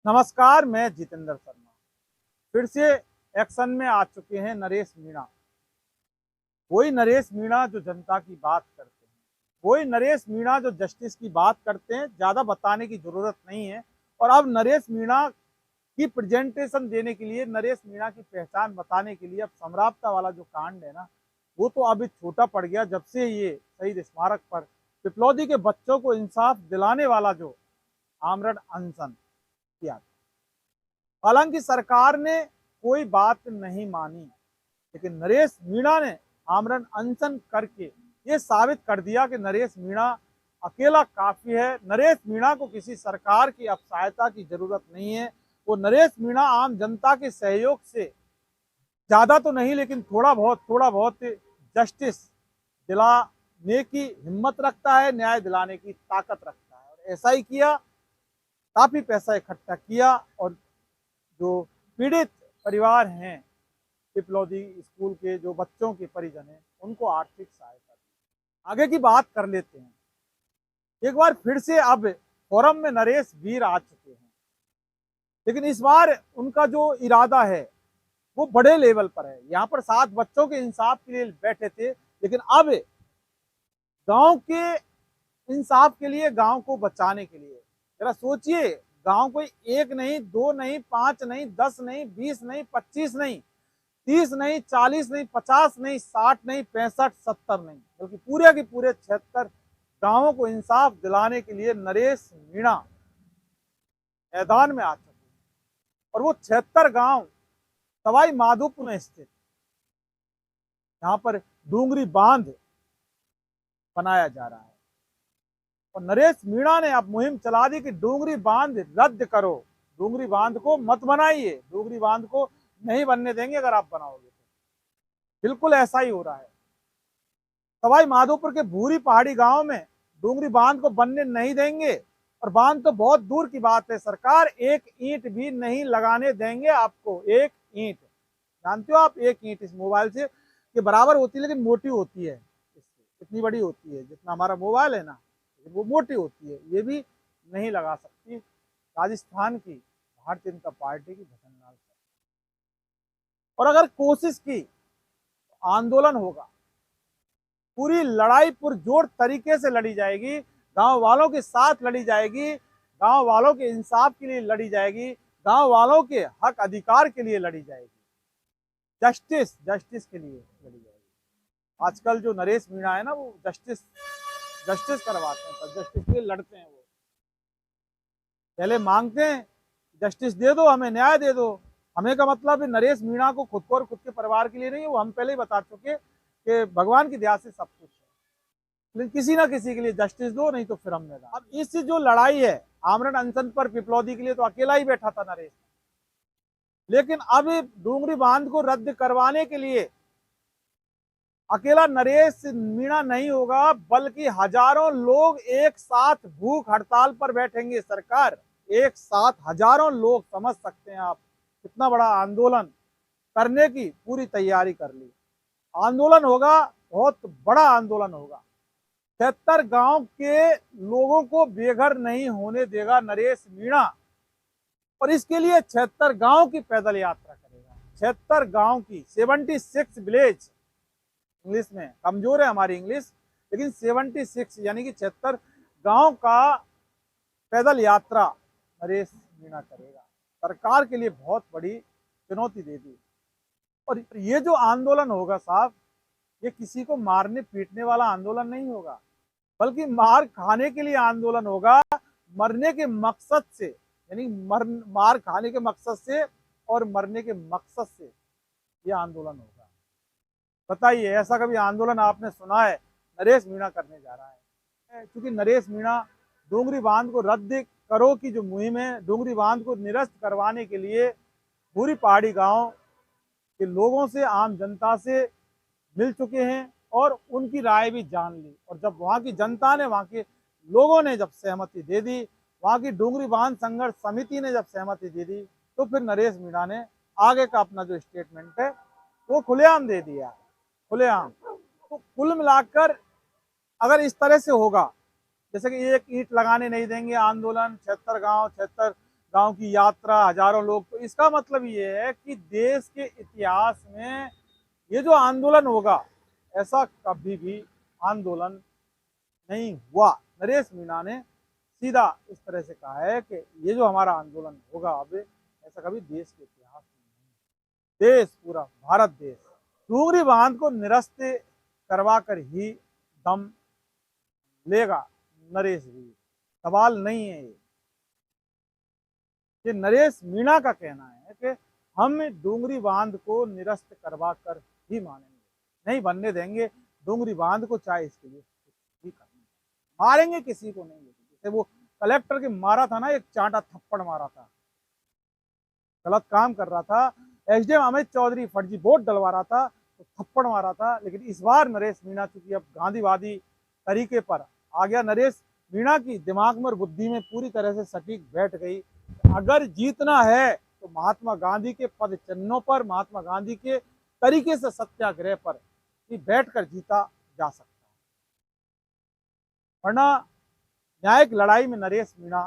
नमस्कार, मैं जितेंद्र शर्मा। फिर से एक्शन में आ चुके हैं नरेश मीणा। वही नरेश मीणा जो जनता की बात करते हैं, वही नरेश मीणा जो जस्टिस की बात करते हैं। ज़्यादा बताने की ज़रूरत नहीं है। और अब नरेश मीणा की प्रेजेंटेशन देने के लिए, नरेश मीणा की पहचान बताने के लिए अब समराप्ता वाला जो कांड है ना, वो तो अब छोटा पड़ गया। जब से ये शहीद स्मारक पर पिपलौदी के बच्चों को इंसाफ दिलाने वाला जो आमरण अनशन किया, हालांकि सरकार ने कोई बात नहीं मानी, लेकिन नरेश मीणा ने आमरण अनशन करके ये साबित कर दिया कि नरेश मीणा अकेला काफी है। नरेश मीणा को किसी सरकार की अब सहायता की जरूरत नहीं है। वो नरेश मीणा आम जनता के सहयोग से ज्यादा तो नहीं, लेकिन थोड़ा बहुत जस्टिस दिलाने की हिम्मत रखता है, न्याय दिलाने की ताकत रखता है। और ऐसा ही किया, काफी पैसा इकट्ठा किया और जो पीड़ित परिवार हैं, पिपलौदी स्कूल के जो बच्चों के परिजन हैं, उनको आर्थिक सहायता दी। आगे की बात कर लेते हैं। एक बार फिर से अब फोरम में नरेश वीर आ चुके हैं, लेकिन इस बार उनका जो इरादा है वो बड़े लेवल पर है। यहाँ पर 7 बच्चों के इंसाफ के लिए बैठे थे, लेकिन अब गांव के इंसाफ के लिए, गांव को बचाने के लिए। जरा सोचिए, गांव कोई एक नहीं, दो नहीं, 5 नहीं, 10 नहीं, 20 नहीं, 25 नहीं, 30 नहीं, 40 नहीं, 50 नहीं, 60 नहीं, 65, 70 नहीं, बल्कि पूरे के पूरे 76 गांवों को इंसाफ दिलाने के लिए नरेश मीणा मैदान में आ चुके हैं। और वो 76 गांव सवाई माधोपुर में स्थित, यहाँ पर डूंगरी बांध बनाया जा रहा है। और नरेश मीणा ने अब मुहिम चला दी कि डूंगरी बांध रद्द करो, डूंगरी बांध को मत बनाइए, डूंगरी बांध को नहीं बनने देंगे अगर आप बनाओगे तो। बिल्कुल ऐसा ही हो रहा है। सवाई माधोपुर के भूरी पहाड़ी गांव में डूंगरी बांध को बनने नहीं देंगे। और बांध तो बहुत दूर की बात है, सरकार एक ईंट भी नहीं लगाने देंगे आपको। एक ईंट, जानते हो आप, एक ईंट इस मोबाइल से के बराबर होती है, लेकिन मोटी होती है, इतनी बड़ी होती है जितना हमारा मोबाइल है ना, वो मोटी होती है। ये भी नहीं लगा सकती राजस्थान की भारतीय जनता पार्टी की भजनलाल। और अगर कोशिश की तो आंदोलन होगा, पूरी लड़ाई पुरजोर तरीके से लड़ी जाएगी, गांव वालों के साथ लड़ी जाएगी, गांव वालों के इंसाफ के लिए लड़ी जाएगी, गांव वालों के हक अधिकार के लिए लड़ी जाएगी, जस्टिस के लिए लड़ी जाएगी। आजकल जो नरेश मीणा है ना, वो जस्टिस करवाते हैं, पर जस्टिस के लिए लड़ते हैं। वो पहले मांगते हैं जस्टिस दे दो, हमें न्याय दे दो। हमें का मतलब है नरेश मीणा को खुद को और खुद के परिवार के लिए नहीं है। वो हम पहले ही बता चुके कि भगवान की दया से सब कुछ है, लेकिन किसी ना किसी के लिए जस्टिस दो, नहीं तो फिर हम मैदान। अब इस जो लड़ाई है आमरण अनशन पर पिपलौदी के लिए, तो अकेला ही बैठा था नरेश, लेकिन अब डूंगरी बांध को रद्द करवाने के लिए अकेला नरेश मीणा नहीं होगा, बल्कि हजारों लोग एक साथ भूख हड़ताल पर बैठेंगे। सरकार एक साथ हजारों लोग, समझ सकते हैं आप कितना बड़ा आंदोलन करने की पूरी तैयारी कर ली। आंदोलन होगा, बहुत बड़ा आंदोलन होगा। 76 गांव के लोगों को बेघर नहीं होने देगा नरेश मीणा। और इसके लिए 76 गांव की पैदल यात्रा करेगा। 76 गांव की, 76 विलेज। इंग्लिश में कमजोर है हमारी इंग्लिश, लेकिन 76 यानी कि 76 गांव का पैदल यात्रा नरेश मीणा करेगा। सरकार के लिए बहुत बड़ी चुनौती दे दी। और ये जो आंदोलन होगा साहब, ये किसी को मारने पीटने वाला आंदोलन नहीं होगा, बल्कि मार खाने के लिए आंदोलन होगा। मरने के मकसद से, यानी मार खाने के मकसद से और मरने के मकसद से ये आंदोलन होगा। बताइए, ऐसा कभी आंदोलन आपने सुना है? नरेश मीणा करने जा रहा है, क्योंकि नरेश मीणा डूंगरी बांध को रद्द करो की जो मुहिम है, डूंगरी बांध को निरस्त करवाने के लिए पूरी पहाड़ी गांव के लोगों से, आम जनता से मिल चुके हैं और उनकी राय भी जान ली। और जब वहां की जनता ने, वहां के लोगों ने जब सहमति दे दी, वहां की डूंगरी बांध संघर्ष समिति ने जब सहमति दे दी, तो फिर नरेश मीणा ने आगे का अपना जो स्टेटमेंट है वो खुलेआम दे दिया, खुलेआम। तो कुल मिलाकर अगर इस तरह से होगा, जैसे कि एक ईंट लगाने नहीं देंगे आंदोलन, 76 गांव, 76 गांव की यात्रा, हजारों लोग, तो इसका मतलब ये है कि देश के इतिहास में ये जो आंदोलन होगा, ऐसा कभी भी आंदोलन नहीं हुआ। नरेश मीणा ने सीधा इस तरह से कहा है कि ये जो हमारा आंदोलन होगा अब, ऐसा कभी देश के इतिहास में नहीं। देश पूरा भारत देश डूंगरी बांध को निरस्त करवा कर ही दम लेगा नरेश भी, सवाल नहीं है ये नरेश मीणा का कहना है कि हम डूंगरी बांध को निरस्त करवा कर ही मानेंगे, नहीं बनने देंगे डूंगरी बांध को, चाहे इसके लिए कुछ भी करना, मारेंगे किसी को नहीं। जैसे वो कलेक्टर के मारा था ना, एक चांटा थप्पड़ मारा था, गलत काम कर रहा था, एसडीएम अमित चौधरी फर्जी वोट डलवा रहा था तो थप्पड़ मारा था। लेकिन इस बार नरेश मीणा चूंकि अब गांधीवादी तरीके पर आ गया, नरेश मीणा की दिमाग में और बुद्धि में पूरी तरह से सटीक बैठ गई, अगर जीतना है तो महात्मा गांधी के पद चिन्हों पर, महात्मा गांधी के तरीके से सत्याग्रह पर ही बैठकर जीता जा सकता है, वरना न्यायिक लड़ाई में नरेश मीणा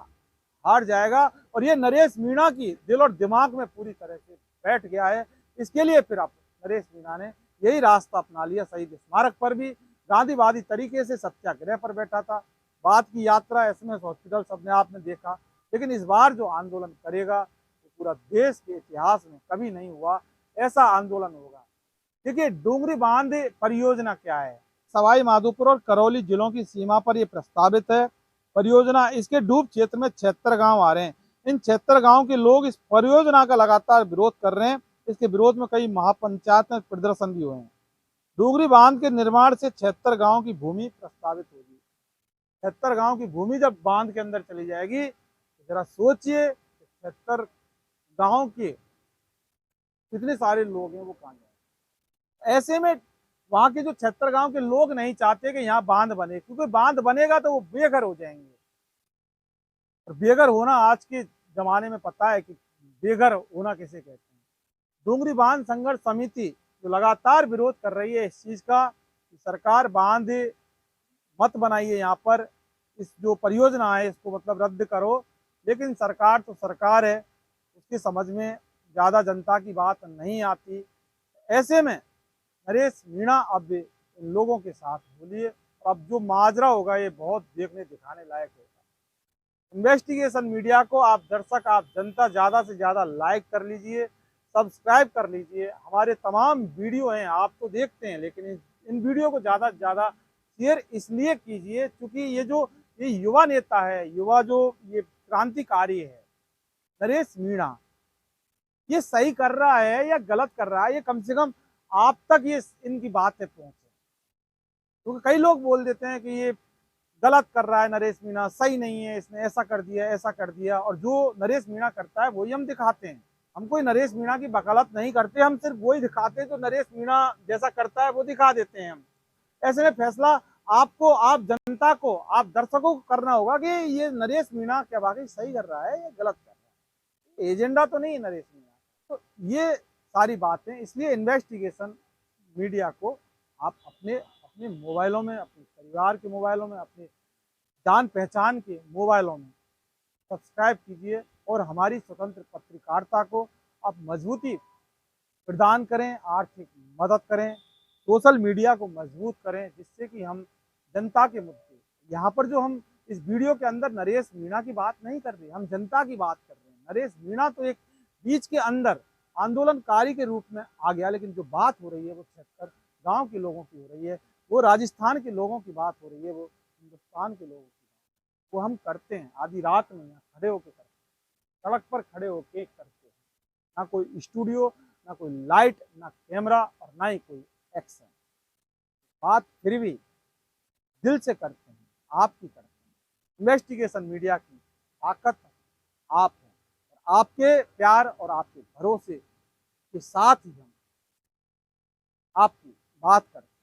हार जाएगा। और ये नरेश मीणा की दिल और दिमाग में पूरी तरह से बैठ गया है। इसके लिए फिर अब नरेश मीणा ने यही रास्ता अपना लिया, शहीद स्मारक पर भी गांधीवादी तरीके से सत्याग्रह पर बैठा था, बाद की यात्रा एसएमएस हॉस्पिटल सबने आपने देखा, लेकिन इस बार जो आंदोलन करेगा वो पूरा देश के इतिहास में कभी नहीं हुआ ऐसा आंदोलन होगा। देखिए डूंगरी बांध परियोजना क्या है, सवाई माधोपुर और करौली जिलों की सीमा पर यह प्रस्तावित है परियोजना। इसके डूब क्षेत्र में 76 गांव आ रहे हैं। इन 76 गांव के लोग इस परियोजना का लगातार विरोध कर रहे हैं। इसके विरोध में कई महापंचायत में प्रदर्शन भी हुए हैं। डूंगरी बांध के निर्माण से 76 गांव की भूमि प्रस्तावित होगी। 76 गांव की भूमि जब बांध के अंदर चली जाएगी तो जरा सोचिए 76 गांव के कितने सारे लोग हैं वो कहाँ जाएंगे। ऐसे में वहां के जो 76 गांव के लोग नहीं चाहते कि यहाँ बांध बने, क्योंकि बांध बनेगा तो वो बेघर हो जाएंगे, और बेघर होना आज के जमाने में पता है कि बेघर होना किसे कहते हैं। डूंगरी बांध संघर्ष समिति जो लगातार विरोध कर रही है इस चीज का, कि सरकार बांध मत बनाइए, यहाँ पर इस जो परियोजना है इसको मतलब रद्द करो, लेकिन सरकार तो सरकार है, उसकी समझ में ज्यादा जनता की बात नहीं आती। ऐसे में नरेश मीणा अब इन लोगों के साथ बोलिए, अब जो माजरा होगा ये बहुत देखने दिखाने लायक होगा। इन्वेस्टिगेशन मीडिया को आप दर्शक, आप जनता ज़्यादा से ज़्यादा लाइक कर लीजिए, सब्सक्राइब कर लीजिए। हमारे तमाम वीडियो हैं आप तो देखते हैं, लेकिन इन वीडियो को ज़्यादा से ज़्यादा शेयर इसलिए कीजिए क्योंकि ये युवा नेता है, युवा जो ये क्रांतिकारी है नरेश मीणा, ये सही कर रहा है या गलत कर रहा है, ये कम से कम आप तक ये इनकी बातें पहुंचे। क्योंकि कई लोग बोल देते हैं कि ये गलत कर रहा है नरेश मीणा, सही नहीं है, इसने ऐसा कर दिया ऐसा कर दिया, और जो नरेश मीणा करता है वही हम दिखाते हैं। हम कोई नरेश मीणा की वकालत नहीं करते, हम सिर्फ वही दिखाते हैं जो नरेश मीणा जैसा करता है वो दिखा देते हैं हम। ऐसे में फैसला आपको, आप जनता को, आप दर्शकों को करना होगा कि ये नरेश मीणा क्या वाकई सही कर रहा है या गलत कर रहा है। एजेंडा तो नहीं है नरेश मीणा। तो ये सारी बातें, इसलिए इन्वेस्टिगेशन मीडिया को आप अपने अपने मोबाइलों में, अपने परिवार के मोबाइलों में, अपने जान पहचान के मोबाइलों में सब्सक्राइब कीजिए और हमारी स्वतंत्र पत्रकारिता को आप मजबूती प्रदान करें, आर्थिक मदद करें, सोशल मीडिया को मजबूत करें, जिससे कि हम जनता के मुद्दे, यहाँ पर जो हम इस वीडियो के अंदर नरेश मीणा की बात नहीं कर रहे, हम जनता की बात कर रहे हैं। नरेश मीणा तो एक बीच के अंदर आंदोलनकारी के रूप में आ गया, लेकिन जो बात हो रही है वो 76 गांव के लोगों की हो रही है, वो राजस्थान के लोगों की बात हो रही है, वो हिंदुस्तान के लोगों की बात, वो हम करते हैं। आधी रात में यहाँ खड़े होकर करते हैं, सड़क पर खड़े होकर करते हैं, ना कोई स्टूडियो, ना कोई लाइट, ना कैमरा और ना ही कोई एक्शन। बात फिर भी दिल से करते हैं, आपकी करते हैं। इन्वेस्टिगेशन मीडिया की ताकत आप हैं, और आपके प्यार और आपके भरोसे के साथ ही हम आपकी बात करते हैं।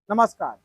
नमस्कार।